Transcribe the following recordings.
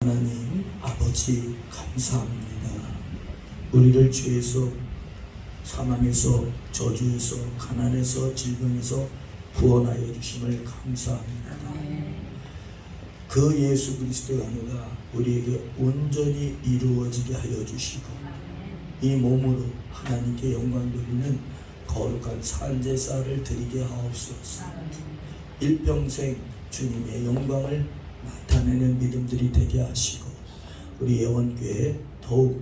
하나님 아버지 감사합니다. 우리를 죄에서, 사망에서, 저주에서, 가난에서, 질병에서 구원하여 주심을 감사합니다. 그 예수 그리스도의 은혜가 우리에게 온전히 이루어지게 하여 주시고 이 몸으로 하나님께 영광 돌리는 거룩한 산제사를 드리게 하옵소서. 일평생 주님의 영광을 나타내는 믿음들이 되게 하시고 우리 예원교회에 더욱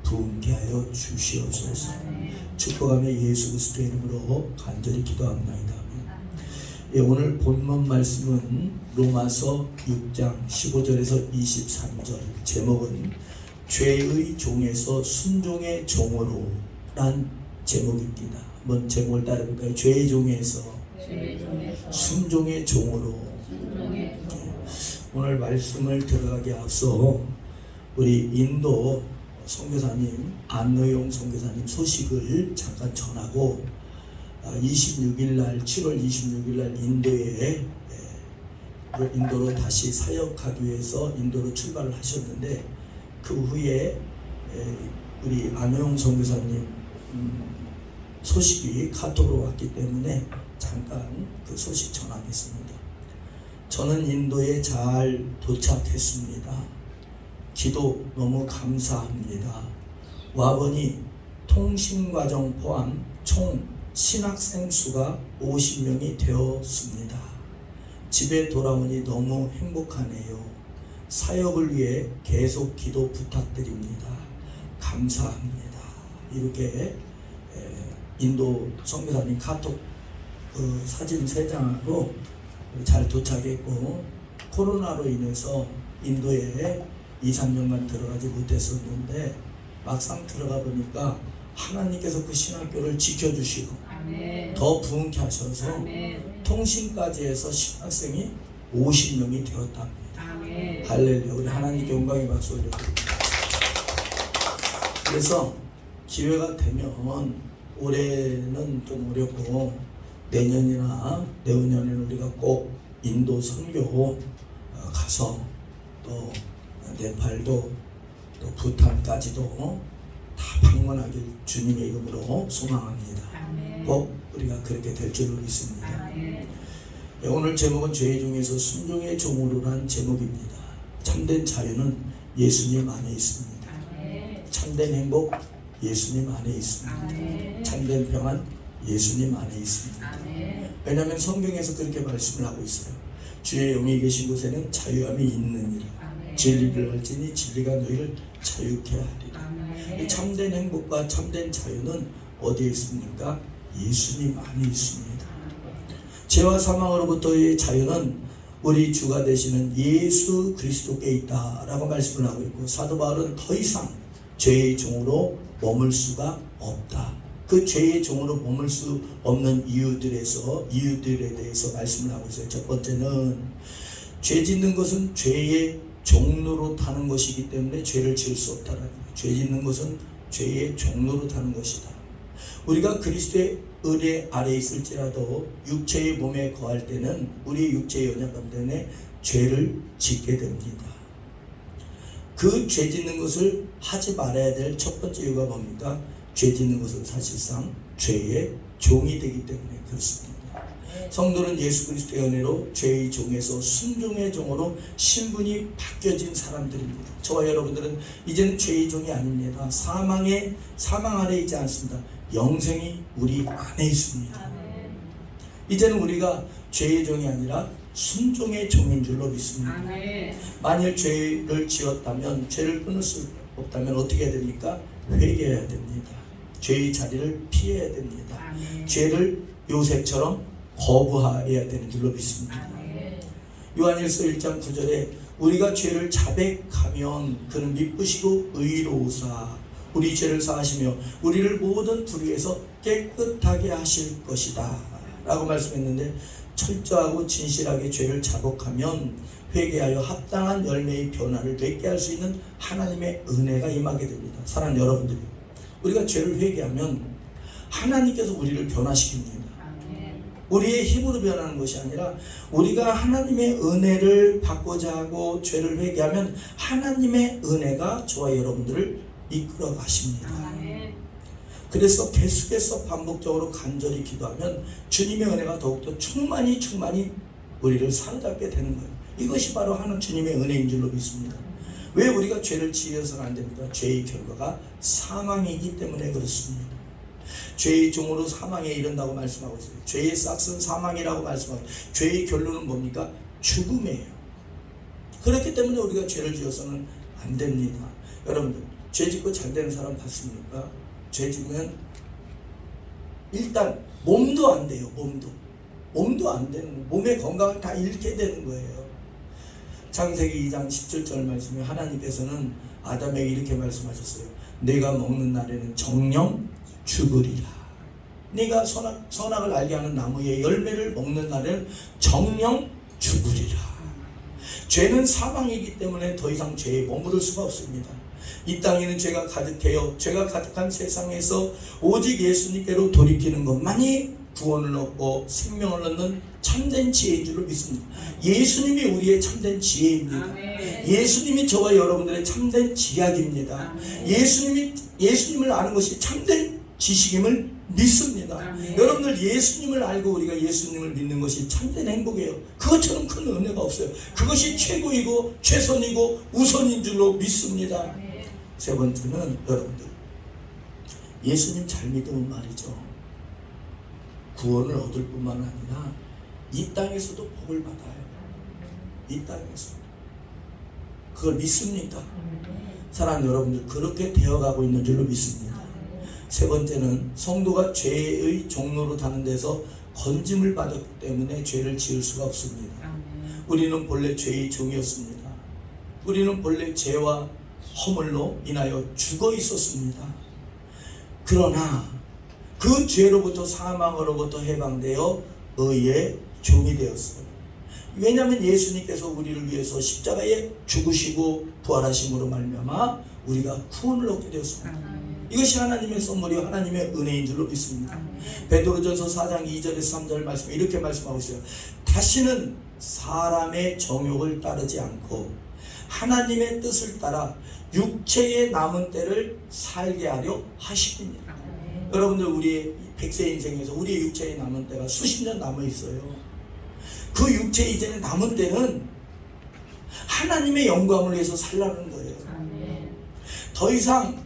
부흥케 하여 주시옵소서. 축복하며 예수 그리스도의 이름으로 간절히 기도합니다. 오늘 본문 말씀은 로마서 6장 15절에서 23절, 제목은 죄의 종에서 순종의 종으로 란 제목입니다. 한번 제목을 따라볼까요? 죄의 종에서 순종의 종으로. 오늘 말씀을 들어가기 앞서 우리 인도 선교사님 안노용 선교사님 소식을 잠깐 전하고 26일날 7월 26일날 인도로 다시 사역하기 위해서 인도로 출발을 하셨는데 그 후에 우리 안노용 선교사님 소식이 카톡으로 왔기 때문에 잠깐 그 소식 전하겠습니다. 저는 인도에 잘 도착했습니다. 기도 너무 감사합니다. 와보니 통신과정 포함 총 신학생 수가 50명이 되었습니다. 집에 돌아오니 너무 행복하네요. 사역을 위해 계속 기도 부탁드립니다. 감사합니다. 이렇게 인도 선교사님 카톡 그 사진 3장으로 잘 도착했고 코로나로 인해서 인도에 2-3년간 들어가지 못했었는데 막상 들어가 보니까 하나님께서 그 신학교를 지켜주시고 아멘. 더 부흥케 하셔서 아멘. 통신까지 해서 신학생이 50명이 되었답니다. 아멘. 할렐루야. 우리 하나님께 영광의 박수 올려드립니다. 그래서 기회가 되면 올해는 좀 어렵고 내년이나 내후년에는 우리가 꼭 인도 선교 가서 또 네팔도 또 부탄까지도 다 방문하길 주님의 이름으로 소망합니다. 아멘. 꼭 우리가 그렇게 될 줄로 믿습니다. 아멘. 오늘 제목은 죄의 종에서 순종의 종으로란 제목입니다. 참된 자유는 예수님 안에 있습니다. 아멘. 참된 행복 예수님 안에 있습니다. 아멘. 참된 평안 예수님 안에 있습니다. 아멘. 왜냐하면 성경에서 그렇게 말씀을 하고 있어요. 주의 영이 계신 곳에는 자유함이 있느니라. 아멘. 진리를 할지니 진리가 너희를 자유케 하리라. 아멘. 이 참된 행복과 참된 자유는 어디에 있습니까? 예수님 안에 있습니다. 죄와 사망으로부터의 자유는 우리 주가 되시는 예수 그리스도께 있다라고 말씀을 하고 있고 사도 바울은 더 이상 죄의 종으로 머물 수가 없다. 그 죄의 종으로 머물 수 없는 이유들에 대해서 말씀을 하고 있어요. 첫 번째는 죄 짓는 것은 죄의 종로로 타는 것이기 때문에 죄를 지을 수 없다라는 거예요. 죄 짓는 것은 죄의 종로로 타는 것이다. 우리가 그리스도의 은혜 아래에 있을지라도 육체의 몸에 거할 때는 우리의 육체의 연약함 때문에 죄를 짓게 됩니다. 그 죄 짓는 것을 하지 말아야 될 첫 번째 이유가 뭡니까? 죄 짓는 것은 사실상 죄의 종이 되기 때문에 그렇습니다. 성도는 예수 그리스도의 은혜로 죄의 종에서 순종의 종으로 신분이 바뀌어진 사람들입니다. 저와 여러분들은 이제는 죄의 종이 아닙니다. 사망 아래 있지 않습니다. 영생이 우리 안에 있습니다. 이제는 우리가 죄의 종이 아니라 순종의 종인 줄로 믿습니다. 만일 죄를 지었다면, 죄를 끊을 수 없다면 어떻게 해야 됩니까? 회개해야 됩니다. 죄의 자리를 피해야 됩니다. 죄를 요셉처럼 거부해야 되는 줄로 믿습니다. 요한일서 1장 9절에 우리가 죄를 자백하면 그는 미쁘시고 의로우사 우리 죄를 사하시며 우리를 모든 불의에서 깨끗하게 하실 것이다 라고 말씀했는데 철저하고 진실하게 죄를 자복하면 회개하여 합당한 열매의 변화를 맺게 할 수 있는 하나님의 은혜가 임하게 됩니다. 사랑하는 여러분들이 우리가 죄를 회개하면 하나님께서 우리를 변화시킵니다. 우리의 힘으로 변하는 것이 아니라 우리가 하나님의 은혜를 받고자 하고 죄를 회개하면 하나님의 은혜가 저와 여러분들을 이끌어 가십니다. 그래서 계속해서 반복적으로 간절히 기도하면 주님의 은혜가 더욱더 충만히 우리를 사로잡게 되는 거예요. 이것이 바로 하나님 주님의 은혜인 줄로 믿습니다. 왜 우리가 죄를 지어서는 안 됩니까? 죄의 결과가 사망이기 때문에 그렇습니다. 죄의 종으로 사망에 이른다고 말씀하고 있어요. 죄의 싹은 사망이라고 말씀하고 있어요. 죄의 결론은 뭡니까? 죽음이에요. 그렇기 때문에 우리가 죄를 지어서는 안 됩니다. 여러분들 죄 짓고 잘 되는 사람 봤습니까? 죄 짓면 일단 몸도 안 돼요. 몸도 안 되는 거예요. 몸의 건강을 다 잃게 되는 거예요. 창세기 2장 17절 말씀에 하나님께서는 아담에게 이렇게 말씀하셨어요. 내가 먹는 날에는 정령 죽으리라. 네가 선악을 알게 하는 나무의 열매를 먹는 날에는 정령 죽으리라. 죄는 사망이기 때문에 더 이상 죄에 머무를 수가 없습니다. 이 땅에는 죄가 가득해요. 죄가 가득한 세상에서 오직 예수님께로 돌이키는 것만이 구원을 얻고 생명을 얻는 참된 지혜인 줄로 믿습니다. 예수님이 우리의 참된 지혜입니다. 예수님이 저와 여러분들의 참된 지약입니다. 예수님을 아는 것이 참된 지식임을 믿습니다. 여러분들 예수님을 알고 우리가 예수님을 믿는 것이 참된 행복이에요. 그것처럼 큰 은혜가 없어요. 그것이 최고이고 최선이고 우선인 줄로 믿습니다. 세 번째는 여러분들 예수님 잘 믿으면 말이죠. 구원을 얻을 뿐만 아니라 이 땅에서도 복을 받아요. 이 땅에서. 그걸 믿습니까? 사랑하는 여러분들 그렇게 되어가고 있는 줄로 믿습니다. 세 번째는 성도가 죄의 종로로 가는 데서 건짐을 받았기 때문에 죄를 지을 수가 없습니다. 우리는 본래 죄의 종이었습니다. 우리는 본래 죄와 허물로 인하여 죽어 있었습니다. 그러나 그 죄로부터 사망으로부터 해방되어 의의 종이 되었어요. 왜냐하면 예수님께서 우리를 위해서 십자가에 죽으시고 부활하심으로 말미암아 우리가 구원을 얻게 되었습니다. 이것이 하나님의 선물이요 하나님의 은혜인 줄로 믿습니다. 베드로전서 4장 2절에서 3절 말씀에 이렇게 말씀하고 있어요. 다시는 사람의 정욕을 따르지 않고 하나님의 뜻을 따라 육체의 남은 때를 살게 하려 하시니라. 여러분들 우리의 100세 인생에서 우리의 육체에 남은 때가 수십 년 남아 있어요. 그 육체 이전에 남은 때는 하나님의 영광을 위해서 살라는 거예요. 더 이상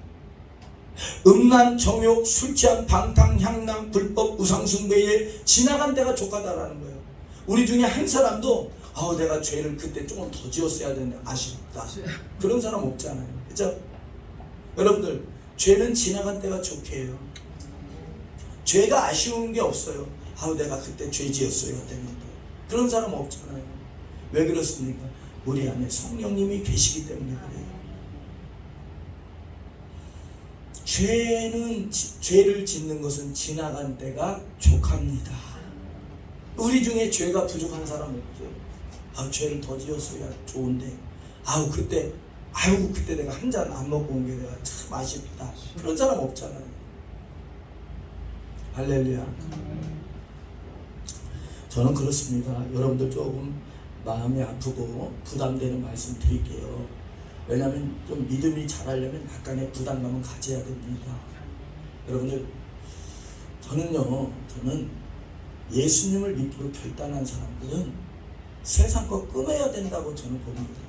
음란, 정욕, 술 취한, 방탕, 향락, 불법, 우상숭배에 지나간 때가 족하다라는 거예요. 우리 중에 한 사람도 내가 죄를 그때 조금 더 지었어야 되는데 아쉽다. 그런 사람 없잖아요. 그렇죠? 여러분들 죄는 지나간 때가 좋게요. 죄가 아쉬운 게 없어요. 내가 그때 죄 지었어야 되는데. 그런 사람 없잖아요. 왜 그렇습니까? 우리 안에 성령님이 계시기 때문에 그래요. 죄를 짓는 것은 지나간 때가 족합니다. 우리 중에 죄가 부족한 사람 없어요. 죄를 더 지었어야 좋은데. 그때 내가 한 잔 안 먹고 온 게 내가 참 아쉽다. 그런 사람 없잖아요. 할렐루야. 저는 그렇습니다. 여러분들 조금 마음이 아프고 부담되는 말씀 드릴게요. 왜냐하면 좀 믿음이 자라려면 약간의 부담감은 가져야 됩니다. 여러분들 저는 예수님을 믿기로 결단한 사람들은 세상 거 끊어야 된다고 저는 봅니다.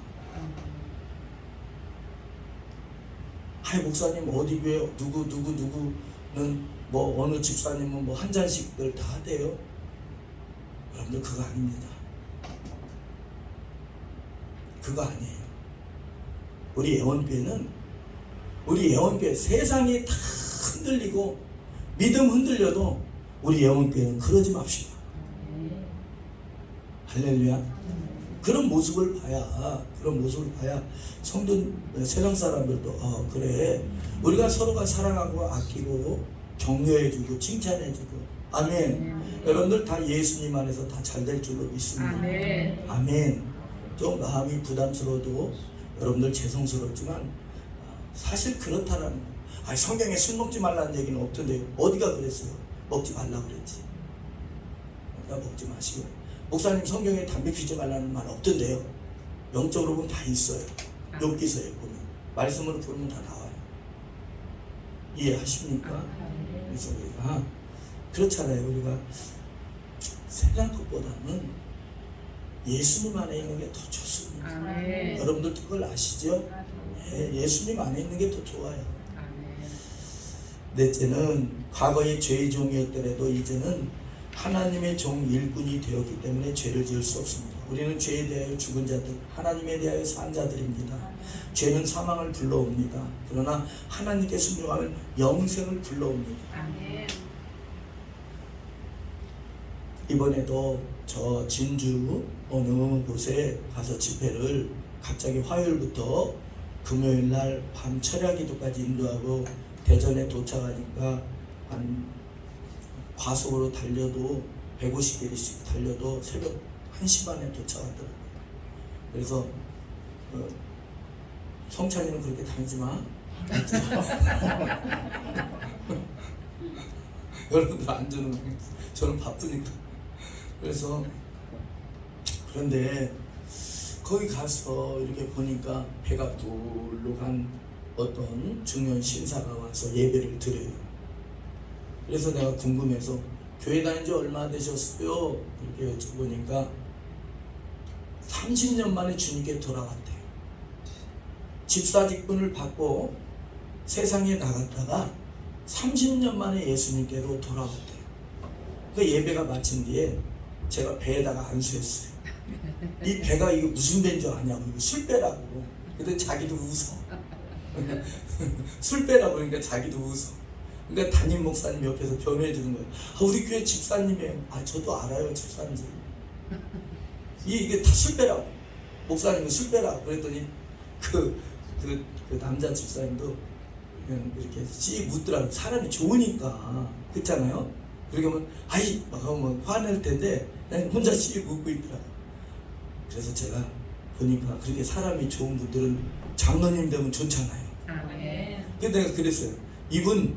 목사님 어디 교회 누구는 어느 집사님은 한 잔씩들 다 하대요. 여러분들 그거 아닙니다. 그거 아니에요. 우리 예원교회 세상이 다 흔들리고 믿음 흔들려도 우리 예원교회는 그러지 맙시다. 할렐루야. 그런 모습을 봐야 성도 세상 사람들도 그래 우리가 서로가 사랑하고 아끼고 격려해주고 칭찬해주고 아멘. 여러분들 다 예수님 안에서 다 잘 될 줄로 믿습니다. 아멘. 좀 마음이 부담스러워도 여러분들 죄송스럽지만 사실 그렇다라는 거예요. 성경에 술 먹지 말라는 얘기는 없던데 어디가 그랬어요? 먹지 말라고 그랬지. 갖다 먹지 마시고. 목사님 성경에 담배 피지 말라는 말 없던데요. 영적으로 보면 다 있어요. 욥기서에 보면 말씀으로 보면 다 나와요. 이해하십니까? 그래서 우리가 그렇잖아요. 우리가 세상 것보다는 예수님 안에 있는 게 더 좋습니다. 아멘. 여러분들도 그걸 아시죠? 예수님 안에 있는 게 더 좋아요. 아멘. 넷째는 과거의 죄의 종이었더라도 이제는 하나님의 종 일꾼이 되었기 때문에 죄를 지을 수 없습니다. 우리는 죄에 대하여 죽은 자들, 하나님에 대하여 산 자들입니다. 죄는 사망을 불러옵니다. 그러나 하나님께 순종하면 영생을 불러옵니다. 아멘. 이번에도 저 진주 어느 곳에 가서 집회를 갑자기 화요일부터 금요일날 밤 철야기도까지 인도하고 대전에 도착하니까 한 과속으로 달려도 150km씩 달려도 새벽 1시 반에 도착하더라고요. 그래서 성찬이는 그렇게 다니지 마. 여러분들 안전은 저는 바쁘니까. 그래서 그런데 거기 가서 이렇게 보니까 배가 불룩한 어떤 중년 신사가 와서 예배를 드려요. 그래서 내가 궁금해서 교회 다닌 지 얼마 되셨어요? 이렇게 여쭤보니까 30년 만에 주님께 돌아왔대요. 집사 직분을 받고 세상에 나갔다가 30년 만에 예수님께로 돌아왔대요. 그 예배가 마친 뒤에 제가 배에다가 안수했어요. 이 배가 이거 무슨 배인 줄 아냐고. 이거 술배라고. 근데 자기도 웃어. 술배라고 그러니까 자기도 웃어. 그러니까 담임 목사님 옆에서 변호해 주는 거예요. 우리 교회 집사님이에요. 저도 알아요, 집사인지. 이게 다 술배라고. 목사님은 술배라고. 그랬더니 그 남자 집사님도 그냥 이렇게 씩 묻더라고요. 사람이 좋으니까. 그렇잖아요? 그렇게 하면 막 하면 화낼 텐데 그냥 혼자 씩 웃고 있더라고요. 그래서 제가 보니까 그렇게 사람이 좋은 분들은 장로님 되면 좋잖아요. 아멘. 근데 내가 그랬어요. 이분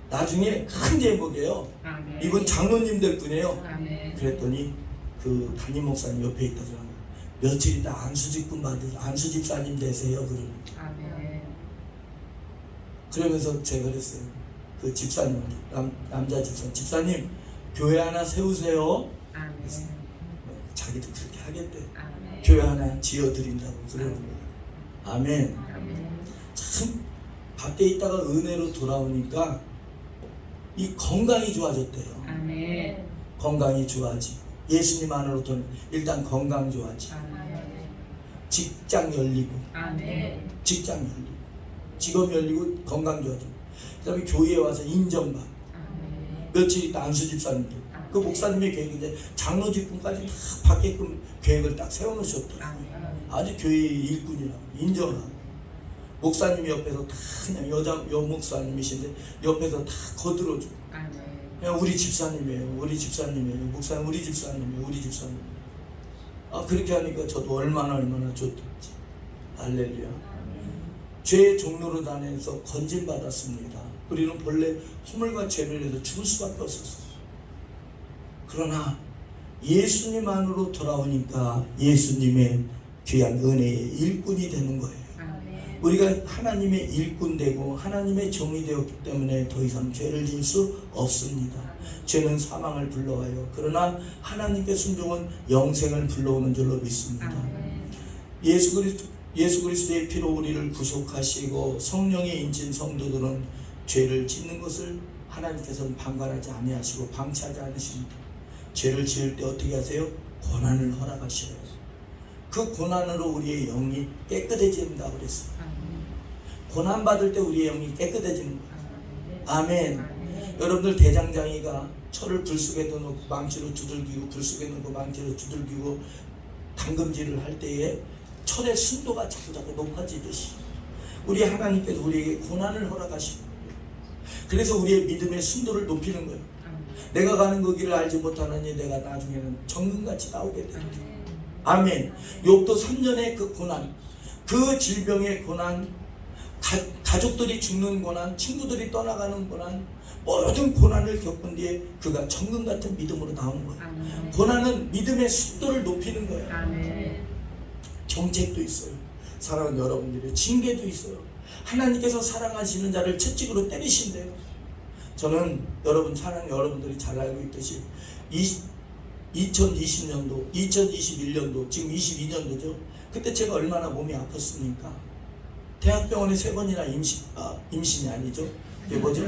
나중에 큰 제목이에요. 아멘. 이분 장로님 될 분이에요. 아멘. 그랬더니 그 담임 목사님 옆에 있다더라고요. 며칠 있다 안수직분 받으세요. 안수집사님 되세요. 그러는. 아멘. 그러면서 제가 그랬어요. 그 집사님한테 남자 집사님 교회 하나 세우세요. 아멘. 자기도 그렇게 하겠대. 아멘. 교회 하나 지어드린다고 그러는 거예요. 아멘. 아멘. 참 밖에 있다가 은혜로 돌아오니까 이 건강이 좋아졌대요. 아멘. 건강이 좋아지고 예수님 안으로 돌면 일단 건강 좋아지고 아멘. 직장 열리고 아멘. 직장 열리고 직업 열리고 건강 좋아지고 그 다음에 교회에 와서 인정받고 아멘. 며칠 있다 안수집사님도 그 목사님의 계획인데 장로 직분까지 다 받게끔 계획을 딱 세워놓으셨더라고요. 아멘. 아주 교회의 일꾼이라고 인정하고 목사님이 옆에서 다 그냥 여목사님이신데 옆에서 다 거들어주고 아멘. 그냥 우리 집사님이에요. 우리 집사님이에요. 목사님 우리 집사님이에요. 우리 집사님이에요. 그렇게 하니까 저도 얼마나 좋던지. 할렐루야. 죄의 종로로 다녀서 건진받았습니다. 우리는 본래 허물과 죄를 해서 죽을 수밖에 없었어요. 그러나 예수님 안으로 돌아오니까 예수님의 귀한 은혜의 일꾼이 되는 거예요. 아멘. 우리가 하나님의 일꾼 되고 하나님의 종이 되었기 때문에 더 이상 죄를 지을 수 없습니다. 죄는 사망을 불러와요. 그러나 하나님께 순종은 영생을 불러오는 줄로 믿습니다. 아멘. 예수 그리스도의 피로 우리를 구속하시고 성령의 인친 성도들은 죄를 짓는 것을 하나님께서는 방관하지 아니하시고 방치하지 않으십니다. 죄를 지을 때 어떻게 하세요? 고난을 허락하셔요. 그 고난으로 우리의 영이 깨끗해진다고 그랬어요. 고난 받을 때 우리의 영이 깨끗해지는 거예요. 아멘. 여러분들 대장장이가 철을 불 속에 넣고 망치로 두들기고 불 속에 넣고 망치로 두들기고 담금질을 할 때에 철의 순도가 자꾸 높아지듯이 우리 하나님께서 우리에게 고난을 허락하시는 거예요. 그래서 우리의 믿음의 순도를 높이는 거예요. 내가 가는 그 길을 알지 못하느니 내가 나중에는 정금같이 나오게 되리라. 아멘. 욥도 3년의 그 고난, 그 질병의 고난, 가족들이 죽는 고난, 친구들이 떠나가는 고난, 모든 고난을 겪은 뒤에 그가 정금 같은 믿음으로 나온 거예요. 아멘. 고난은 믿음의 순도를 높이는 거예요. 아멘. 정책도 있어요. 사랑하는 여러분들의 징계도 있어요. 하나님께서 사랑하시는 자를 채찍으로 때리신대요. 저는 여러분 사랑하는 여러분들이 잘 알고 있듯이 2020년도, 2021년도, 지금 22년도죠. 그때 제가 얼마나 몸이 아팠습니까? 대학병원에 3번이나 임신이 아니죠. 이게 뭐죠?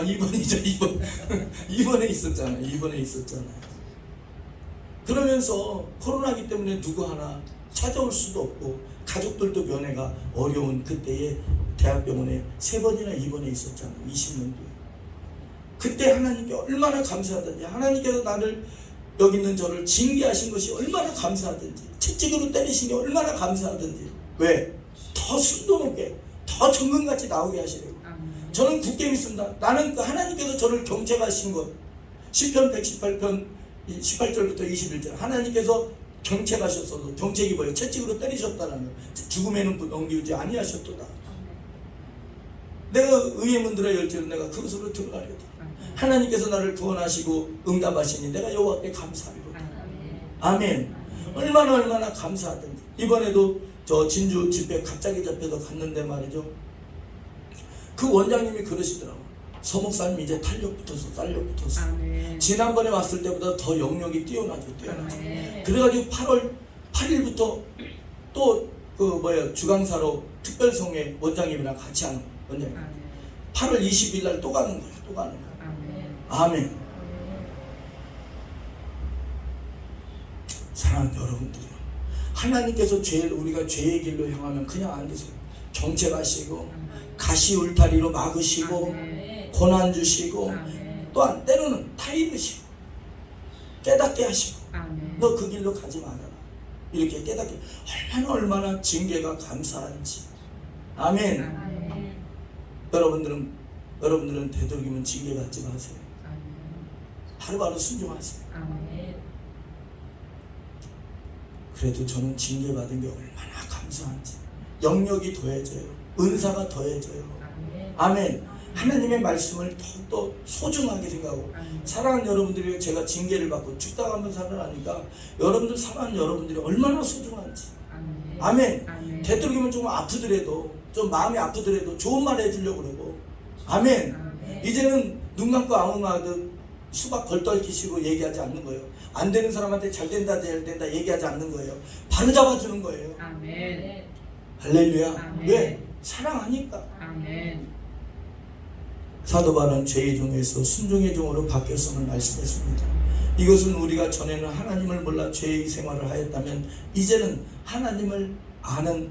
입원이죠. 입원에 있었잖아요. 입원에 있었잖아요. 그러면서 코로나기 때문에 누구 하나 찾아올 수도 없고 가족들도 면회가 어려운 그때에 대학병원에 3번이나 입원해 있었잖아요. 20년도에. 그때 하나님께 얼마나 감사하든지, 하나님께서 나를 여기 있는 저를 징계하신 것이 얼마나 감사하든지, 채찍으로 때리신 게 얼마나 감사하든지. 왜? 더 순도 높게, 더 정금같이 나오게 하시려고. 저는 굳게 믿습니다. 나는 그 하나님께서 저를 경책하신 것, 시편 118편 18절부터 21절, 하나님께서 경책하셨어도, 경책이 뭐예요? 채찍으로 때리셨다는 거. 죽음에는 넘기지 아니하셨도다. 내가 의의 문들의 열쇠를 내가 그것으로 들어가려다. 하나님께서 나를 구원하시고 응답하시니 내가 여호와 앞에 감사하리로다. 아멘. 얼마나 감사하든지. 이번에도 저 진주 집회 갑자기 잡혀서 갔는데 말이죠, 그 원장님이 그러시더라고. 서목사님 이제 탄력 붙어서. 아멘. 지난번에 왔을 때보다 더 영역이 뛰어나죠. 아멘. 그래가지고 8월 8일부터 또 주강사로 특별성회 원장님이랑 같이 하는 원장님. 아멘. 8월 20일 날 또 가는 거야. 아멘. 아멘. 사랑하는 여러분들이요, 하나님께서 우리가 죄의 길로 향하면 그냥 안 되세요. 정책하시고 가시 울타리로 막으시고 아멘. 고난 주시고 아멘. 또한 때로는 타이르시고 깨닫게 하시고 아멘. 너 그 길로 가지 말아라 이렇게 깨닫게. 얼마나 징계가 감사한지. 아멘. 아멘. 여러분들은 되도록이면 징계 받지 마세요. 아멘. 바로바로 순종하세요. 아멘. 그래도 저는 징계 받은 게 얼마나 감사한지. 영역이 더해져요. 은사가 더해져요. 아멘. 아멘. 하나님의 말씀을 더욱더 소중하게 생각하고, 아멘. 사랑하는 여러분들이 제가 징계를 받고 죽다가면 살아나니까 여러분들 사랑하는 여러분들이 얼마나 소중한지. 아멘. 아멘. 아멘. 되도록이면 좀 아프더라도, 좀 마음이 아프더라도 좋은 말 해주려고 그러고. 아멘. 아멘. 이제는 눈 감고 아웅하듯 수박 벌떡 끼시고 얘기하지 않는 거예요. 안 되는 사람한테 잘 된다 얘기하지 않는 거예요. 바로 잡아주는 거예요. 아멘. 할렐루야. 아멘. 왜? 사랑하니까. 아멘. 사도 바울은 죄의 종에서 순종의 종으로 바뀌었음을 말씀했습니다. 이것은 우리가 전에는 하나님을 몰라 죄의 생활을 하였다면 이제는 하나님을 아는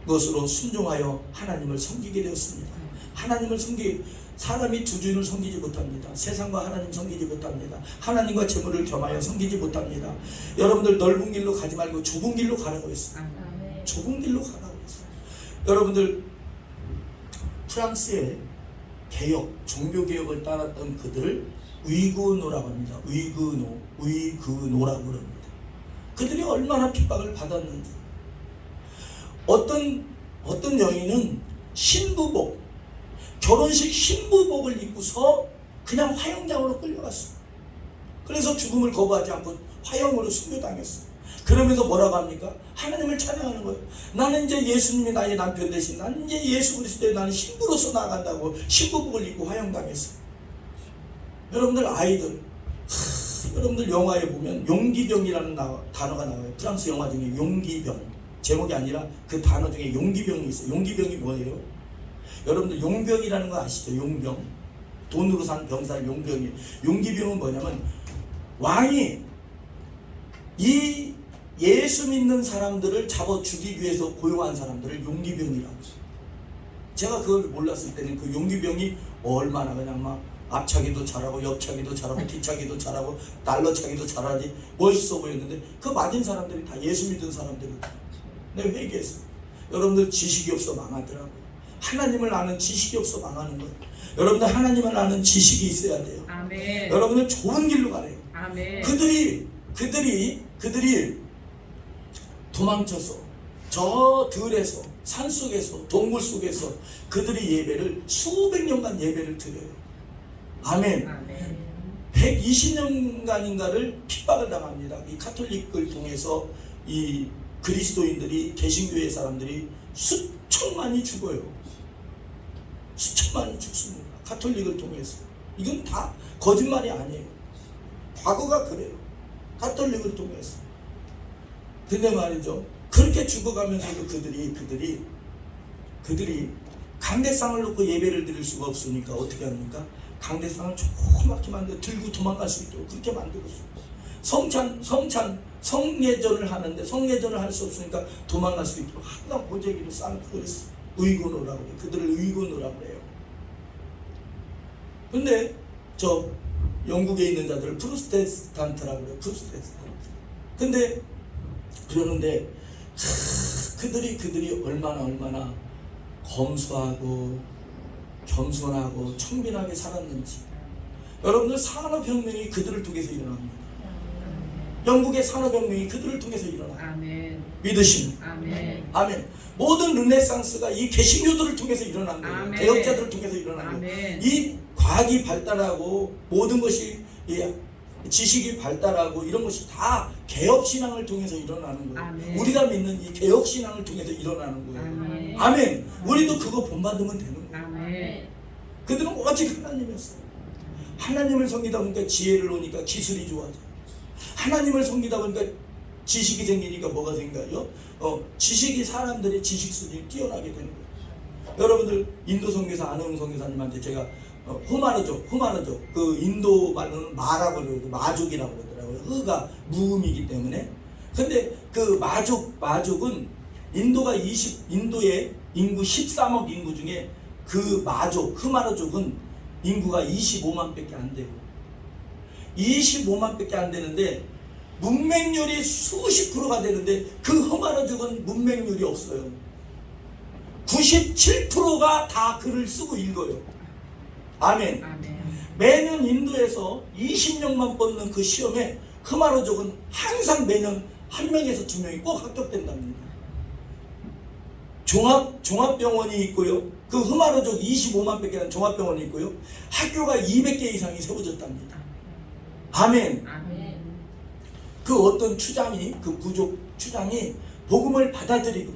것으로 순종하여 하나님을 섬기게 되었습니다. 하나님을 사람이 두 주인을 섬기지 못합니다. 세상과 하나님 섬기지 못합니다. 하나님과 재물을 겸하여 섬기지 못합니다. 여러분들 넓은 길로 가지 말고 좁은 길로 가라고 했어요. 아멘. 좁은 길로 가라고 했어요. 여러분들 프랑스의 개혁, 종교개혁을 따랐던 그들을 위그노라고 합니다. 위그노라고 합니다. 그들이 얼마나 핍박을 받았는지. 어떤 여인은 신부복, 결혼식 신부복을 입고서 그냥 화형장으로 끌려갔어요. 그래서 죽음을 거부하지 않고 화형으로 순교당했어요. 그러면서 뭐라고 합니까? 하나님을 찬양하는 거예요. 나는 이제 예수님이 나의 남편 대신, 나는 이제 예수 그리스도의 나는 신부로서 나간다고 신부복을 입고 화형당했어요. 여러분들 여러분들 영화에 보면 용기병이라는 단어가 나와요. 프랑스 영화 중에 용기병, 제목이 아니라 그 단어 중에 용기병이 있어요. 용기병이 뭐예요? 여러분들 용병이라는 거 아시죠? 용병, 돈으로 산 병사를 용병이에요. 용기병은 뭐냐면 왕이 이 예수 믿는 사람들을 잡아 죽이기 위해서 고용한 사람들을 용기병이라고 해요. 제가 그걸 몰랐을 때는 그 용기병이 얼마나 그냥 막 앞차기도 잘하고 옆차기도 잘하고 뒤차기도 잘하고 날러차기도 잘하지 멋있어 보였는데, 그 맞은 사람들이 다 예수 믿는 사람들이에요. 내가 회개했어요. 여러분들 지식이 없어 망하더라고요. 하나님을 아는 지식이 없어 망하는 거예요. 여러분들 하나님을 아는 지식이 있어야 돼요. 아멘. 여러분들 좋은 길로 가래요. 아멘. 그들이 도망쳐서 저 들에서 산속에서 동굴 속에서 그들이 예배를 수백 년간 예배를 드려요. 아멘. 아멘. 120년간인가를 핍박을 당합니다. 이 카톨릭을 통해서 이 그리스도인들이 개신교회 사람들이 수천만이 죽어요. 수천만이 죽습니다. 카톨릭을 통해서. 이건 다 거짓말이 아니에요. 과거가 그래요. 카톨릭을 통해서. 근데 말이죠. 그렇게 죽어가면서도 그들이 강대상을 놓고 예배를 드릴 수가 없으니까 어떻게 합니까? 강대상을 조그맣게 만들어 들고 도망갈 수 있도록 그렇게 만들었어요. 성예전을 하는데 성예전을 할 수 없으니까 도망갈 수 있도록 항상 보재기를 쌓고 그랬어요. 의군노라고 해요. 그들을 의군노라고 해요. 근데 저 영국에 있는 자들을 프로테스탄트라고 해요. 프로테스탄트. 근데 그러는데 그들이 얼마나 검소하고 겸손하고 청빈하게 살았는지. 여러분들 산업혁명이 그들을 통해서 일어납니다. 영국의 산업혁명이 그들을 통해서 일어납니다. 아멘. 믿으십니까? 아멘. 아멘. 모든 르네상스가 이 개신교들을 통해서 일어난 거예요. 아멘. 개혁자들을 통해서 일어난 거예요. 아멘. 이 과학이 발달하고 모든 것이 지식이 발달하고 이런 것이 다 개혁신앙을 통해서 일어나는 거예요. 아멘. 우리가 믿는 이 개혁신앙을 통해서 일어나는 거예요. 아멘. 아멘. 우리도 그거 본받으면 되는 거예요. 아멘. 그들은 오직 하나님이었어요. 하나님을 섬기다 보니까 지혜를 오니까 기술이 좋아져요. 하나님을 섬기다 보니까 지식이 생기니까 뭐가 생겨요? 지식이 사람들의 지식 수준이 뛰어나게 되는 거예요. 여러분들 인도 선교사 안혜웅 선교사님한테 제가 호마르족 그 인도 말로는 마라고 그러고 마족이라고 그러더라고요. 흐가 무음이기 때문에. 근데 그 마족은 인도의 인구 13억 인구 중에 그 흐마르족은 인구가 25만 밖에 안 돼요. 25만 밖에 안 되는데 문맹률이 수십 프로가 되는데 그 흐마르족은 문맹률이 없어요. 97%가 다 글을 쓰고 읽어요. 아멘. 아멘. 매년 인도에서 20명만 뽑는 그 시험에 흐마르족은 항상 매년 1명에서 2명이 꼭 합격된답니다. 종합병원이 있고요. 그 흐마르족 25만 밖에 안 종합병원이 있고요. 학교가 200개 이상이 세워졌답니다. 아멘. 아멘. 그 어떤 그 부족 추장이 복음을 받아들이고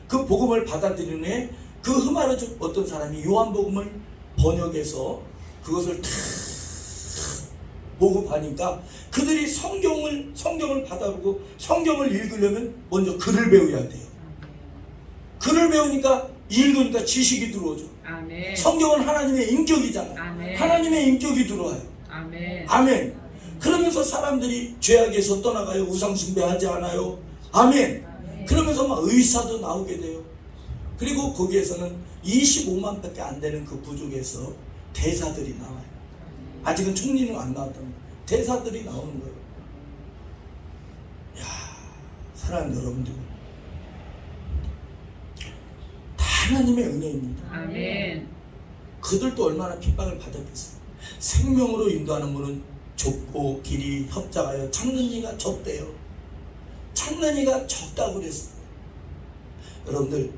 그 복음을 받아들이는 애 그 흐마르족 어떤 사람이 요한복음을 번역해서 그것을 다 보급하니까 그들이 성경을 받아보고 성경을 읽으려면 먼저 글을 배워야 돼요. 글을 배우니까 읽으니까 지식이 들어오죠. 아멘. 성경은 하나님의 인격이잖아요. 아멘. 하나님의 인격이 들어와요. 아멘. 아멘. 그러면서 사람들이 죄악에서 떠나가요. 우상 숭배하지 않아요. 아멘. 그러면서 막 의사도 나오게 돼요. 그리고 거기에서는 25만 밖에 안 되는 그 부족에서 대사들이 나와요. 아직은 총리는 안 나왔답니다. 대사들이 나오는 거예요. 야, 사랑하는 여러분들, 다 하나님의 은혜입니다. 아멘. 그들도 얼마나 핍박을 받았겠어요. 생명으로 인도하는 분은 좁고 길이 협작하여 찾는 이가 적대요. 찾는 이가 적다고 그랬어요. 여러분들,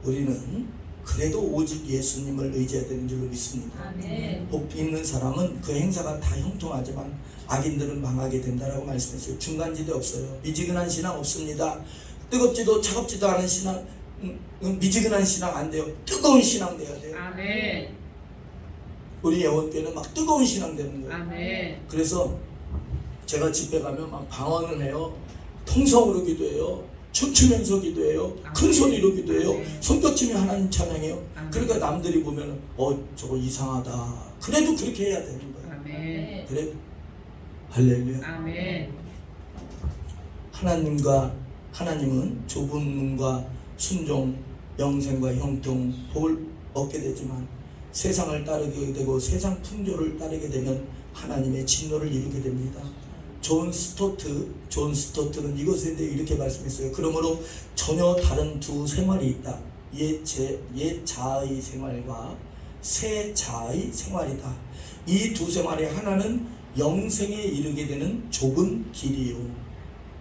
우리는 그래도 오직 예수님을 의지해야 되는 줄로 믿습니다. 아멘. 복 있는 사람은 그 행사가 다 형통하지만 악인들은 망하게 된다라고 말씀했어요. 중간지대 없어요. 미지근한 신앙 없습니다. 뜨겁지도 차갑지도 않은 신앙, 미지근한 신앙 안 돼요. 뜨거운 신앙 돼야 돼요. 아멘. 우리 예원교회는 막 뜨거운 신앙 되는 거예요. 아멘. 그래서 제가 집회 가면 막 방언을 해요. 통성으로 기도해요. 춤추면서 기도해요. 큰 소리로 기도해요. 손뼉치며 하나님 찬양해요. 그러니까 남들이 보면 저거 이상하다. 그래도 그렇게 해야 되는 거예요. 아멘. 그래? 할렐루야. 아멘. 하나님은 좁은 문과 순종, 영생과 형통, 복을 얻게 되지만 세상을 따르게 되고 세상 풍조를 따르게 되면 하나님의 진노를 이루게 됩니다. 존 스토트는 이것에 대해 이렇게 말씀했어요. 그러므로 전혀 다른 두 생활이 있다. 옛 자아의 생활과 새 자아의 생활이다. 이 두 생활의 하나는 영생에 이르게 되는 좁은 길이요.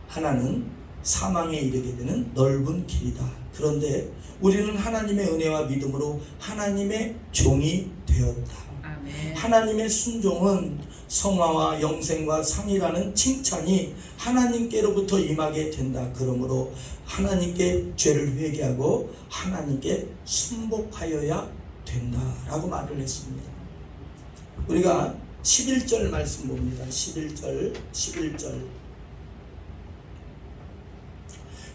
하나는 사망에 이르게 되는 넓은 길이다. 그런데 우리는 하나님의 은혜와 믿음으로 하나님의 종이 되었다. 아멘. 하나님의 순종은 성화와 영생과 상이라는 칭찬이 하나님께로부터 임하게 된다. 그러므로 하나님께 죄를 회개하고 하나님께 순복하여야 된다라고 말을 했습니다. 우리가 11절 말씀 봅니다.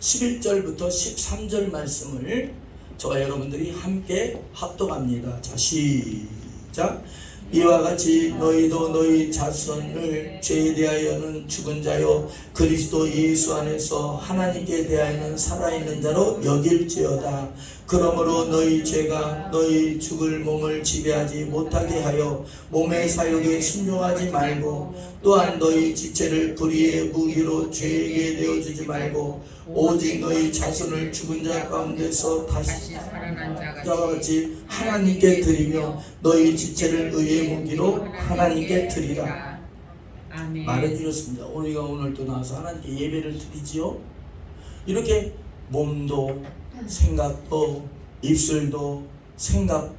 11절부터 13절 말씀을 저와 여러분들이 함께 합독합니다. 자, 시작. 이와 같이 너희도 너희 자손을 죄에 대하여는 죽은 자요 그리스도 예수 안에서 하나님께 대하여는 살아있는 자로 여길지어다. 그러므로 너희 죄가 너희 죽을 몸을 지배하지 못하게 하여 몸의 사욕에 순종하지 말고, 또한 너희 지체를 불의의 무기로 죄에게 내어주지 말고, 오직 너희 자손을 죽은 자 가운데서 다시 살아난 자와 같이 하나님께 드리며 너희 지체를 의의 무기로 하나님께 드리라. 아멘. 말해주셨습니다. 우리가 오늘 또 나와서 하나님께 예배를 드리지요. 이렇게 몸도 생각도 입술도 생각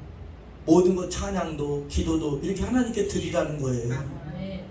모든 것 찬양도 기도도 이렇게 하나님께 드리라는 거예요. 아멘.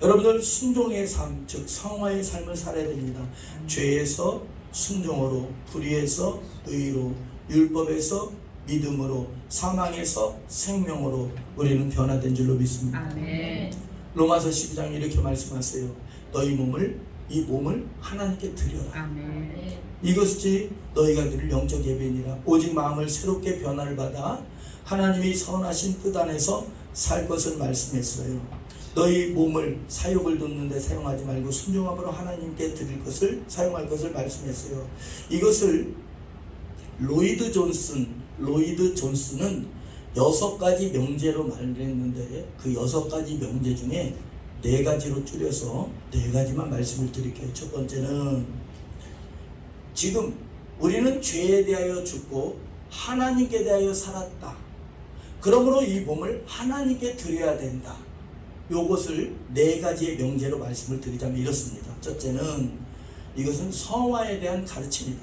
여러분들 순종의 삶, 즉 성화의 삶을 살아야 됩니다. 죄에서 순종으로, 불의에서 의로, 율법에서 믿음으로, 사망에서 생명으로 우리는 변화된 줄로 믿습니다. 아멘. 로마서 12장 이렇게 말씀하세요. 너희 몸을, 이 몸을 하나님께 드려라. 아멘. 이것이 너희가 드릴 영적 예배니라. 오직 마음을 새롭게 변화를 받아 하나님이 선하신 뜻 안에서 살 것을 말씀했어요. 너희 몸을 사욕을 돋는데 사용하지 말고 순종함으로 하나님께 드릴 것을 사용할 것을 말씀했어요. 이것을 로이드 존슨은 6가지 명제로 말했는데 그 6가지 명제 중에 4가지로 줄여서 4가지만 말씀을 드릴게요. 첫 번째는 지금 우리는 죄에 대하여 죽고 하나님께 대하여 살았다. 그러므로 이 몸을 하나님께 드려야 된다. 요것을 4가지의 명제로 말씀을 드리자면 이렇습니다. 첫째는 이것은 성화에 대한 가르침이다.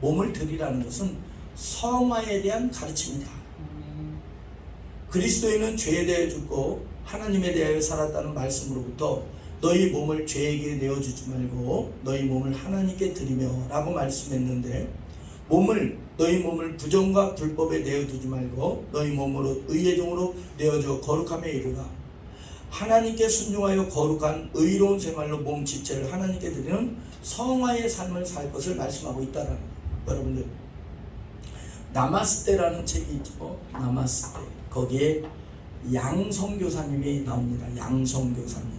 몸을 드리라는 것은 성화에 대한 가르침이다. 그리스도인은 죄에 대해 죽고 하나님에 대하여 살았다는 말씀으로부터 너희 몸을 죄에게 내어주지 말고 너희 몸을 하나님께 드리며 라고 말씀했는데, 너희 몸을 부정과 불법에 내어두지 말고 너희 몸으로 의의 종으로 내어줘 거룩함에 이르라. 하나님께 순종하여 거룩한 의로운 생활로 몸 지체를 하나님께 드리는 성화의 삶을 살 것을 말씀하고 있다라는 거예요. 여러분들 나마스테라는 책이 있죠. 나마스테. 거기에 양성교사님이 나옵니다. 양성교사님.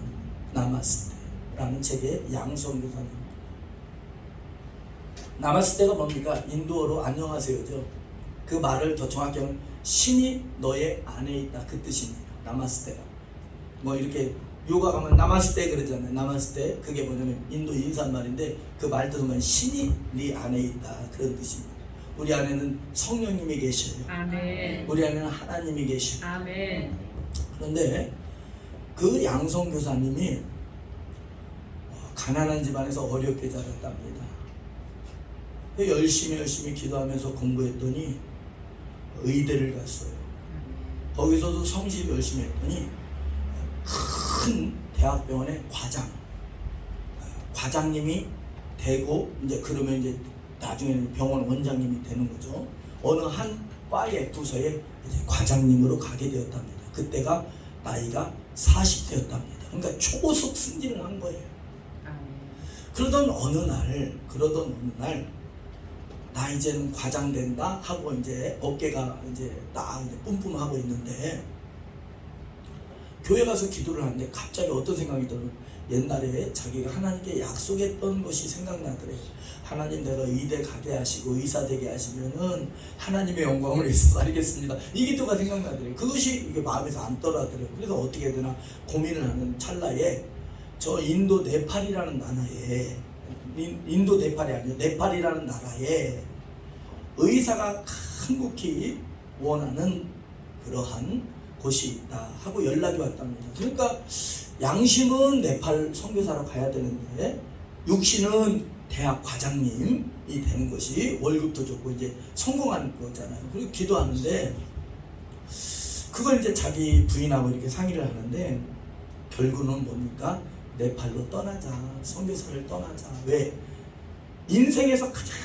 나마스테라는 책에 양성교사님. 나마스테가 뭡니까? 인도어로 안녕하세요죠. 그 말을 더 정확히 하면 신이 너의 안에 있다, 그 뜻입니다. 나마스테가. 뭐 이렇게 요가 가면 나마스테 그러잖아요. 나마스테. 그게 뭐냐면 인도 인사말인데 그 말 뜻은 신이 네 안에 있다, 그런 뜻입니다. 우리 안에는 성령님이 계셔요. 아멘. 우리 안에는 하나님이 계셔요. 아멘. 그런데 그 양성교사님이 가난한 집안에서 어렵게 자랐답니다. 열심히 기도하면서 공부했더니 의대를 갔어요. 거기서도 성실 열심히 했더니 큰 대학병원의 과장님이 되고, 이제 그러면 이제 나중에는 병원 원장님이 되는 거죠. 어느 한 과의 부서에 이제 과장님으로 가게 되었답니다. 그때가 나이가 40대였답니다. 그러니까 초고속 승진을 한 거예요. 그러던 어느 날 나 이제는 과장 된다 하고 이제 어깨가 이제 딱 이제 뿜뿜하고 있는데 교회 가서 기도를 하는데 갑자기 어떤 생각이 들어요. 옛날에 자기가 하나님께 약속했던 것이 생각나더래요. 하나님, 내가 의대 가게 하시고 의사 되게 하시면은 하나님의 영광을 위해서 살겠습니다. 이 기도가 생각나더래요. 그것이 이게 마음에서 안 떠나더래요. 그래서 어떻게 해야 되나 고민을 하는 찰나에 저 인도 네팔이라는 나라에, 인도 네팔이 아니에요, 네팔이라는 나라에 의사가 한국히 원하는 그러한 곳이 있다 하고 연락이 왔답니다. 그러니까 양심은 네팔 선교사로 가야 되는데 육신은 대학 과장님이 되는 것이 월급도 좋고 이제 성공한 거잖아요. 그리고 기도하는데 그걸 이제 자기 부인하고 이렇게 상의를 하는데 결국은 뭡니까? 네팔로 떠나자. 선교사를 떠나자. 왜? 인생에서 가장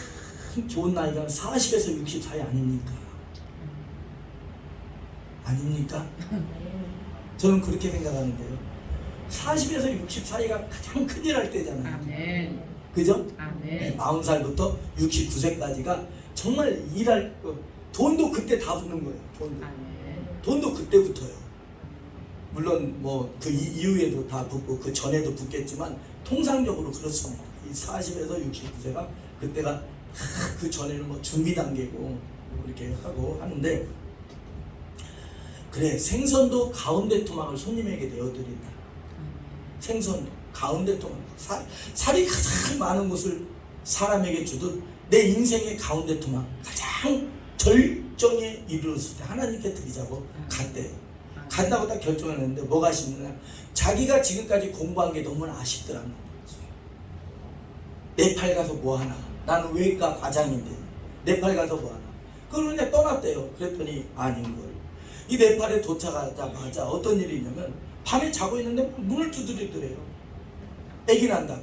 좋은 나이가 40에서 60 사이 아닙니까? 아닙니까? 저는 그렇게 생각하는데요. 40에서 60 사이가 가장 큰일 할 때잖아요. 아멘. 그죠? 아멘. 40살부터 69세까지가 정말 일할 돈도 그때 다 붙는 거예요. 돈도 그때부터요. 물론 뭐 그 이후에도 다 붙고 그 전에도 붙겠지만 통상적으로 그렇습니다. 이 40에서 69세가 그때가 그 전에는 뭐 준비 단계고 이렇게 하고 하는데 그래 생선도 가운데 토막을 손님에게 내어드린다. 생선도 가운데 토막 살이 가장 많은 것을 사람에게 주듯 내 인생의 가운데 토막 가장 절정에 이르렀을 때 하나님께 드리자고 갔대요. 간다고 딱 결정했는데 뭐가 아쉽느냐 자기가 지금까지 공부한 게 너무 아쉽더라는 거죠. 네팔 가서 뭐하나 나는 외과 과장인데 네팔 가서 뭐하나 그걸 그냥 떠났대요. 그랬더니 아닌걸 이 네팔에 도착하자마자 어떤 일이 있냐면 밤에 자고 있는데 문을 두드리더래요. 애기 난다고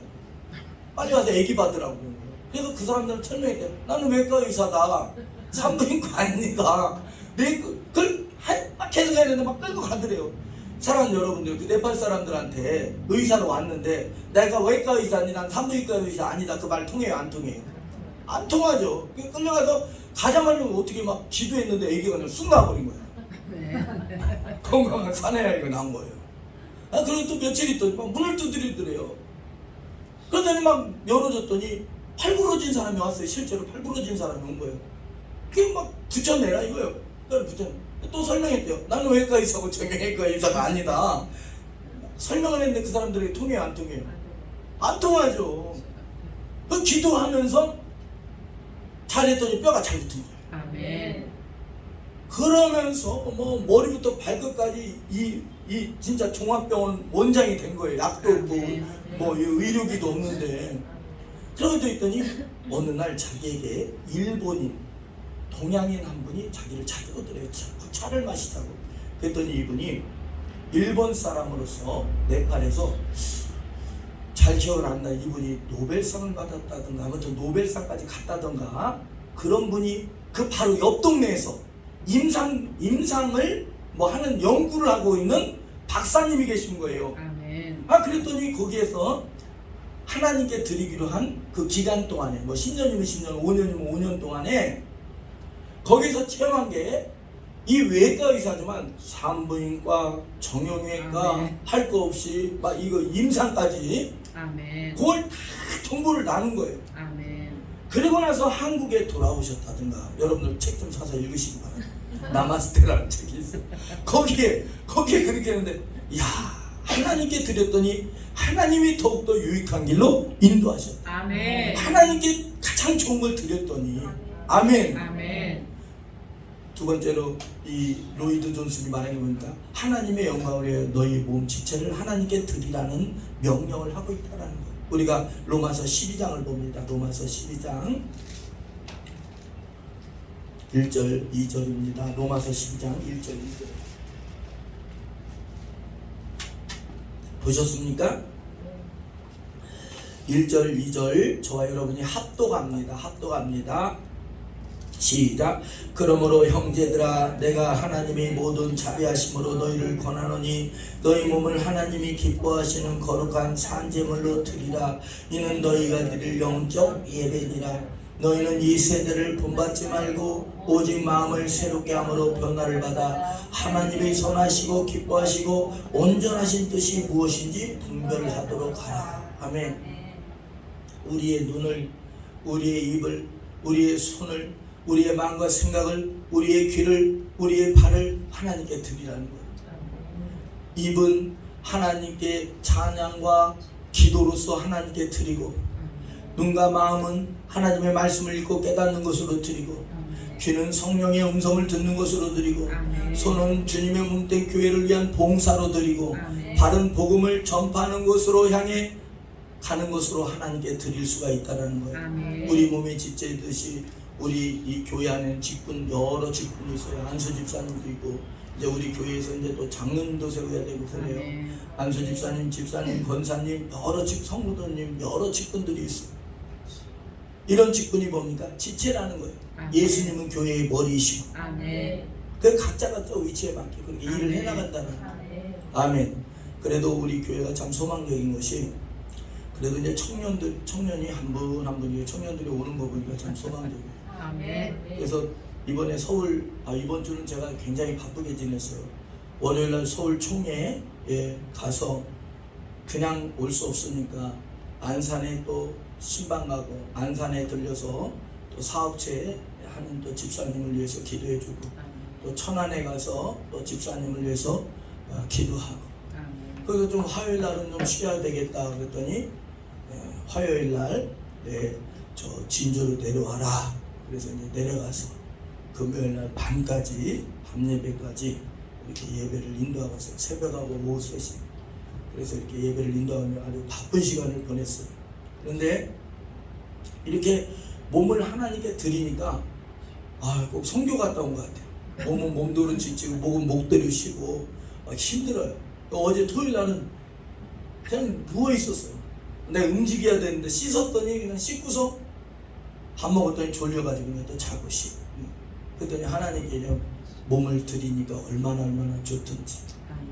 빨리 와서 애기 받으라고. 그래서 그 사람들은 설명했대요. 나는 외과 의사다. 산부인과 아니니까 그걸 계속 했는데 막 끌고 가더래요. 사랑하는 여러분들 그 네팔 사람들한테 의사로 왔는데 내가 외과 의사니 난 산부인과 의사 아니다 그 말 통해요 안 통해요? 안 통하죠. 끌려가서 가자마자 어떻게 막 기도했는데 애기가 그냥 쑥 나와버린 거야. 건강한 사내아이가 나온 거예요. 그리고 또 며칠 있더니 막 문을 두드리더래요. 그러더니 막 열어줬더니 팔 부러진 사람이 왔어요. 실제로 팔 부러진 사람이 온 거예요. 그게 막 붙여내라 이거예요. 또 설명했대요. 나는 외과 의사고 정형외과 의사가 아니다. 설명을 했는데 그 사람들에게 통해요 안 통해요? 안 통하죠. 그 기도하면서 잘했더니 뼈가 잘 붙은 거예요. 아멘. 그러면서 뭐 머리부터 발끝까지 이 진짜 종합병원 원장이 된 거예요. 약도 없고 뭐 의료기도 없는데. 그러고 있더니 어느 날 자기에게 일본인 동양인 한 분이 자기를 찾아오더래요. 차를 마시자고. 그랬더니 이분이 일본 사람으로서 네팔에서 잘 기억을 안 나. 이분이 노벨상을 받았다든가 아무튼 노벨상까지 갔다든가 그런 분이 그 바로 옆 동네에서 임상을 뭐 하는 연구를 하고 있는 박사님이 계신 거예요. 아멘. 그랬더니 거기에서 하나님께 드리기로 한 그 기간 동안에 뭐 10년이면 10년, 5년이면 5년 동안에 거기서 체험한 게 이 외과 의사지만 산부인과, 정형외과 할 거 없이 막 이거 임상까지 아멘. 그걸 다 정보를 나눈 거예요. 아멘. 그리고 나서 한국에 돌아오셨다든가 여러분들 책 좀 사서 읽으시기 바랍니다. 나마스테라는 책이 있어요. 거기에 그렇게 했는데 야 하나님께 드렸더니 하나님이 더욱더 유익한 길로 인도하셨다. 아멘. 하나님께 가장 좋은 걸 드렸더니 아멘. 아멘. 두 번째로 이 로이드 존슨이 말한 게 보니까 하나님의 영광을 위해 너희 몸 지체를 하나님께 드리라는 명령을 하고 있다는 거. 우리가 로마서 12장을 봅니다. 로마서 12장 1절 2절입니다. 로마서 12장 1절 2절 보셨습니까? 1절 2절 저와 여러분이 합독합니다. 시작. 그러므로 형제들아 내가 하나님의 모든 자비하심으로 너희를 권하노니 너희 몸을 하나님이 기뻐하시는 거룩한 산제물로 드리라. 이는 너희가 드릴 영적 예배니라. 너희는 이 세대를 본받지 말고 오직 마음을 새롭게 함으로 변화를 받아 하나님의 선하시고 기뻐하시고 온전하신 뜻이 무엇인지 분별하도록 하라. 아멘. 우리의 눈을, 우리의 입을, 우리의 손을, 우리의 마음과 생각을, 우리의 귀를, 우리의 발을 하나님께 드리라는 거예요. 입은 하나님께 찬양과 기도로서 하나님께 드리고, 눈과 마음은 하나님의 말씀을 읽고 깨닫는 것으로 드리고, 귀는 성령의 음성을 듣는 것으로 드리고, 손은 주님의 몸된 교회를 위한 봉사로 드리고, 발은 복음을 전파하는 것으로 향해 가는 것으로 하나님께 드릴 수가 있다라는 거예요. 아멘. 우리 몸에 지체듯이 우리 이 교회 안에는 직분 여러 직분이 있어요. 안수 집사님도 있고 이제 우리 교회에서 이제 또 장로님도 세워야 되고 그래요. 아멘. 안수 집사님, 집사님, 권사님 여러 성도님 여러 직분들이 있어요. 이런 직분이 뭡니까? 지체라는 거예요. 아멘. 예수님은 교회의 머리이시고 아멘. 그 각자가 또 위치에 맞게 그렇게 일을 아멘. 해나간다는 거예요. 아멘. 그래도 우리 교회가 참 소망적인 것이 그래도 이제 청년이 한 분 한 분이 청년들이 오는 거 보니까 참 소망적이에요. 아멘. 그래서 이번에 이번 주는 제가 굉장히 바쁘게 지냈어요. 월요일날 서울 총회에 가서 그냥 올 수 없으니까 안산에 또 신방 가고 안산에 들려서 또 사업체 하는 또 집사님을 위해서 기도해주고 또 천안에 가서 또 집사님을 위해서 기도하고 아멘. 그래서 좀 화요일 날은 좀 쉬어야 되겠다 그랬더니 화요일 날 저 진주로 내려와라. 그래서 이제 내려가서 금요일 날 밤까지 밤 예배까지 이렇게 예배를 인도하고 있어요. 새벽하고 오후 3시. 그래서 이렇게 예배를 인도하며 아주 바쁜 시간을 보냈어요. 그런데 이렇게 몸을 하나님께 드리니까 꼭 성교 갔다 온 것 같아요. 몸은 몸도를 지치고 목은 목도를 쉬고 힘들어요. 어제 토요일 날은 그냥 누워 있었어요. 내가 움직여야 되는데 씻었더니 그냥 씻고서 밥 먹었더니 졸려가지고 그냥 또 자고 쉬고 그랬더니 하나님께 그냥 몸을 드리니까 얼마나 좋든지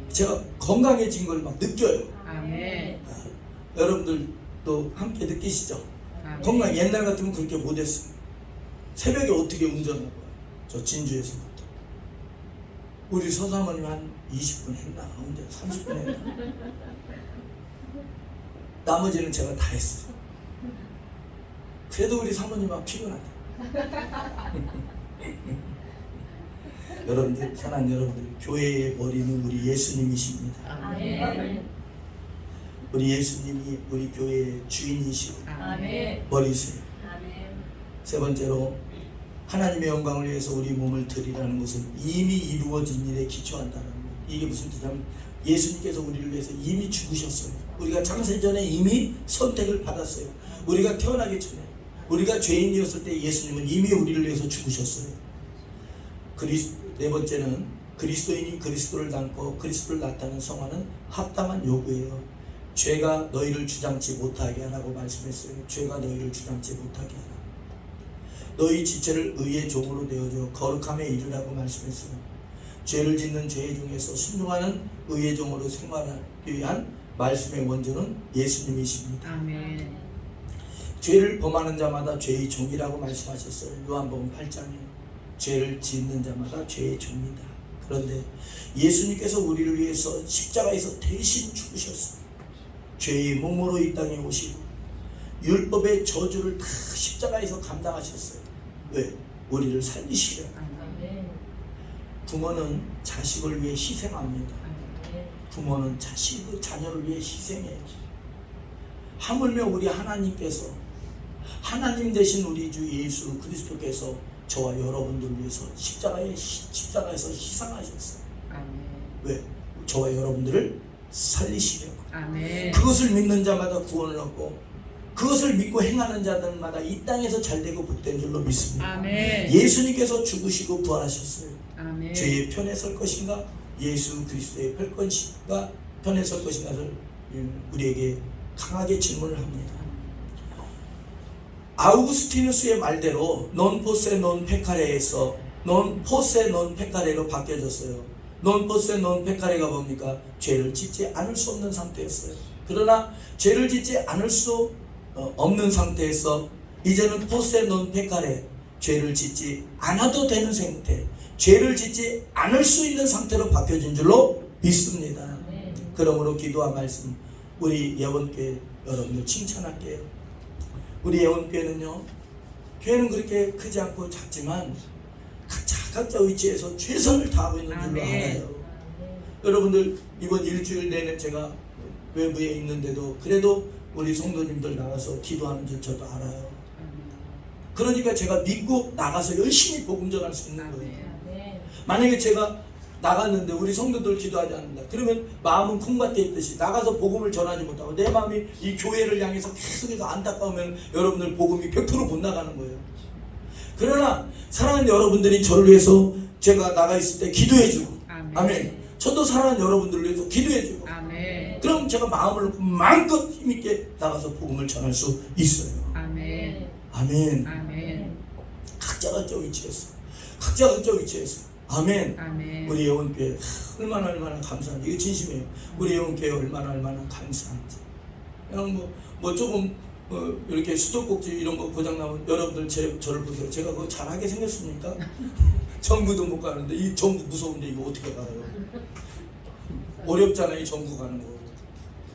제가 건강해진 걸 막 느껴요. 아멘. 여러분들도 함께 느끼시죠? 아멘. 건강 옛날 같으면 그렇게 못했어요. 새벽에 어떻게 운전할 거야? 저 진주에서부터 우리 서사모님 한 20분 했나? 혼자 30분 했나? 나머지는 제가 다 했어요. 그래도 우리 사모님은 피곤하다. 여러분들, 사랑하는 여러분들, 교회의 머리는 우리 예수님이십니다. 아멘. 우리 예수님이 우리 교회의 주인이시고 아멘. 머리세요. 세 번째로 하나님의 영광을 위해서 우리 몸을 드리라는 것은 이미 이루어진 일에 기초한다는 거예요. 이게 무슨 뜻이냐면 예수님께서 우리를 위해서 이미 죽으셨어요. 우리가 창세전에 이미 선택을 받았어요. 우리가 태어나기 전에 우리가 죄인이었을 때 예수님은 이미 우리를 위해서 죽으셨어요. 네 번째는 그리스도인이 그리스도를 닮고 그리스도를 나타내는 성화는 합당한 요구예요. 죄가 너희를 주장치 못하게 하라고 말씀했어요. 죄가 너희를 주장치 못하게 하라. 너희 지체를 의의 종으로 내어줘 거룩함에 이르라고 말씀했어요. 죄를 짓는 죄 중에서 순종하는 의의 종으로 생활하기 위한 말씀의 원조는 예수님이십니다. 아멘. 죄를 범하는 자마다 죄의 종이라고 말씀하셨어요. 요한복음 8장에 죄를 짓는 자마다 죄의 종이다. 그런데 예수님께서 우리를 위해서 십자가에서 대신 죽으셨어요. 죄의 몸으로 이 땅에 오시고 율법의 저주를 다 십자가에서 감당하셨어요. 왜? 우리를 살리시려. 부모는 자식을 위해 희생합니다. 부모는 자녀를 위해 희생해요. 하물며 우리 하나님께서 하나님 대신 우리 주 예수 그리스도께서 저와 여러분들을 위해서 십자가에서 희생하셨어요. 아멘. 왜? 저와 여러분들을 살리시려고. 아멘. 그것을 믿는 자마다 구원을 얻고 그것을 믿고 행하는 자들마다 이 땅에서 잘되고 복된 줄로 믿습니다. 아멘. 예수님께서 죽으시고 부활하셨어요. 아멘. 죄의 편에 설 것인가 예수 그리스도의 편에 설 것인가를 우리에게 강하게 질문을 합니다. 아우구스티누스의 말대로 non posse non peccare에서 non posse non peccare로 바뀌어졌어요. non posse non peccare가 뭡니까? 죄를 짓지 않을 수 없는 상태였어요. 그러나 죄를 짓지 않을 수 없는 상태에서 이제는 posse non peccare, 죄를 짓지 않아도 되는 상태, 죄를 짓지 않을 수 있는 상태로 바뀌어진 줄로 믿습니다. 그러므로 기도와 말씀 우리 예원교회 여러분들 칭찬할게요. 우리 예원교회는요, 교회는 그렇게 크지 않고 작지만 각자 위치에서 최선을 다하고 있는 줄로 알아요. 여러분들 이번 일주일 내내 제가 외부에 있는데도 그래도 우리 성도님들 나가서 기도하는 줄 저도 알아요. 그러니까 제가 믿고 나가서 열심히 복음 전할 수 있는 거예요. 만약에 제가 나갔는데 우리 성도들 기도하지 않는다. 그러면 마음은 콩밭에 있듯이 나가서 복음을 전하지 못하고 내 마음이 이 교회를 향해서 계속해서 안타까우면 여러분들 복음이 100% 못 나가는 거예요. 그러나 사랑하는 여러분들이 저를 위해서 제가 나가 있을 때 기도해주고 아멘. 저도 사랑하는 여러분들을 위해서 기도해주고 아멘. 그럼 제가 마음을 마음껏 힘있게 나가서 복음을 전할 수 있어요. 아멘. 아멘. 아멘. 각자가 저 위치에서 각자가 저 위치에서 아멘. 아멘. 우리 예원교회 얼마나 감사한지 이게 진심이에요. 우리 예원교회 얼마나 감사한지. 그냥 뭐 조금 이렇게 수도꼭지 이런 거 고장 나면 여러분들 저를 보세요. 제가 그거 잘하게 생겼습니까? 전구도 못 가는데 이 전구 무서운데 이거 어떻게 가요? 어렵잖아요. 이 전구 가는 거.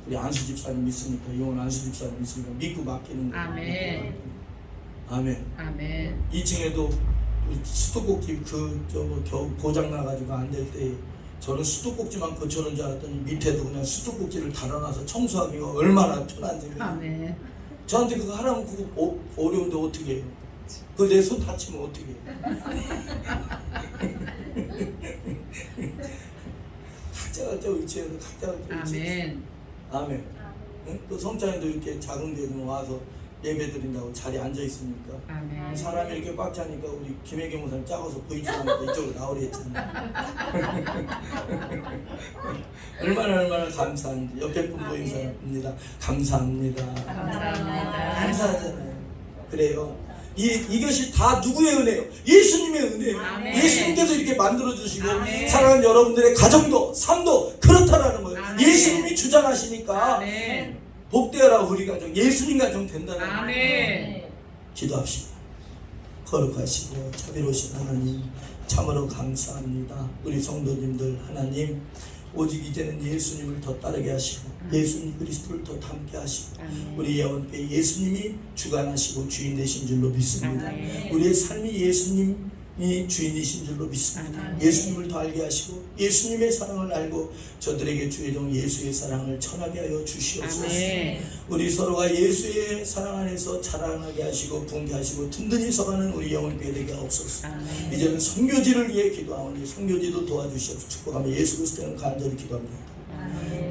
우리 안수 집사님 있으니까 이원 안수 집사님 있으니까 믿고 맡기는 거예요. 아멘. 아멘. 아멘. 2층에도 수도꼭지 고장 나가지고 안 될 때 저는 수도꼭지만 고쳐놓은 줄 알았더니 밑에도 그냥 수도꼭지를 달아놔서 청소하기가 얼마나 편한지. 아멘. 저한테 그거 하라면 그거 어려운데 어떻게 해요? 그거 내 손 다치면 어떻게 해요? 각자가 저 위치에서 각자가 저 위치에서. 아멘. 아멘. 응? 또 성찬에도 이렇게 작은 데서 와서 예배 드린다고 자리에 앉아 있으니까 아멘. 사람이 이렇게 꽉 차니까 우리 김혜경 목사님 작아서 보이지 않으니까 이쪽으로 나오려 했잖아. 얼마나 감사한지. 옆에 분 보인 사람입니다. 감사합니다. 감사합니다. 감사하잖아요. 그래요. 이것이 다 누구의 은혜예요? 예수님의 은혜예요. 아멘. 예수님께서 이렇게 만들어주시고 아멘. 사랑하는 여러분들의 가정도 삶도 그렇다라는 거예요. 아멘. 예수님이 주장하시니까 아멘. 복되어라 우리 가정, 예수님 가정 된다는 거예요. 아멘. 기도합시다. 거룩하시고 자비로우신 하나님 참으로 감사합니다. 우리 성도님들 하나님 오직 이제는 예수님을 더 따르게 하시고 예수님 그리스도를 더 닮게 하시고 우리 예원교회 예수님이 주관하시고 주인 되신 줄로 믿습니다. 아멘. 우리의 삶이 예수님이 주인이신 줄로 믿습니다. 아멘. 예수님을 더 알게 하시고 예수님의 사랑을 알고 저들에게 주의 종 예수의 사랑을 전하게 하여 주시옵소서. 아멘. 우리 서로가 예수의 사랑 안에서 자라나게 하시고 붕괴하시고 든든히 서가는 우리 영혼교회 되게 하옵소서. 아멘. 이제는 선교지를 위해 기도하오니 선교지도 도와주시옵소서. 축복하며 예수 그리스도는 간절히 기도합니다. 아멘.